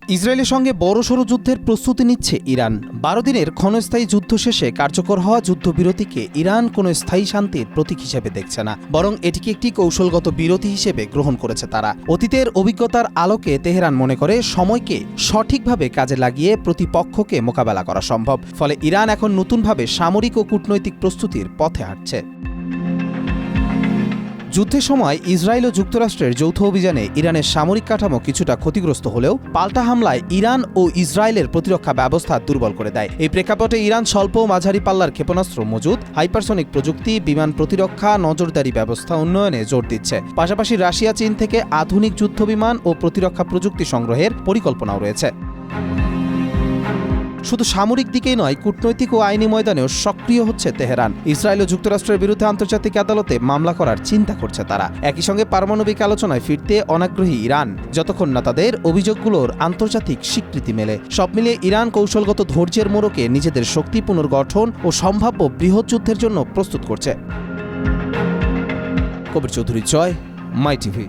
ইসরায়েলের সঙ্গে বড়সড় যুদ্ধের প্রস্তুতি নিচ্ছে ইরান। ১২ দিনের ক্ষণস্থায়ী যুদ্ধ শেষে কার্যকর হওয়া যুদ্ধবিরতিকে ইরান কোনো স্থায়ী শান্তির প্রতীক হিসেবে দেখছে না, বরং এটিকে একটি কৌশলগত বিরতি হিসেবে গ্রহণ করেছে তারা। অতীতের অভিজ্ঞতার আলোকে তেহরান মনে করে সময়কে সঠিকভাবে কাজে লাগিয়ে প্রতিপক্ষকে মোকাবেলা করা সম্ভব। ফলে ইরান এখন নতুনভাবে সামরিক ও কূটনৈতিক প্রস্তুতির পথে হাঁটছে। যুদ্ধের সময় ইসরায়েল ও যুক্তরাষ্ট্রের যৌথ অভিযানে ইরানের সামরিক কাঠামো কিছুটা ক্ষতিগ্রস্ত হলেও পাল্টা হামলায় ইরান ও ইসরায়েলের প্রতিরক্ষা ব্যবস্থা দুর্বল করে দেয়। এই প্রেক্ষাপটে ইরান স্বল্প ও মাঝারি পাল্লার ক্ষেপণাস্ত্র মজুত, হাইপারসনিক প্রযুক্তি, বিমান প্রতিরক্ষা, নজরদারি ব্যবস্থা উন্নয়নে জোর দিচ্ছে। পাশাপাশি রাশিয়া চীন থেকে আধুনিক যুদ্ধবিমান ও প্রতিরক্ষা প্রযুক্তি সংগ্রহের পরিকল্পনাও রয়েছে। শুধু সামরিক দিকেই নয়, কূটনৈতিক ও আইনি ময়দানেও সক্রিয় হচ্ছে তেহরান। ইসরায়েল ও যুক্তরাষ্ট্রের বিরুদ্ধে আন্তর্জাতিক আদালতে মামলা করার চিন্তা করছে তারা। একই সঙ্গে পারমাণবিক আলোচনায় ফিরতে অনাগ্রহী ইরান, যতক্ষণ না তাদের অভিযোগগুলোর আন্তর্জাতিক স্বীকৃতি মেলে। সব মিলিয়ে ইরান কৌশলগত ধৈর্যের মোড়কে নিজেদের শক্তি পুনর্গঠন ও সম্ভাব্য বৃহৎ যুদ্ধের জন্য প্রস্তুত করছে। কবির চৌধুরী, জয়, মাই টিভি।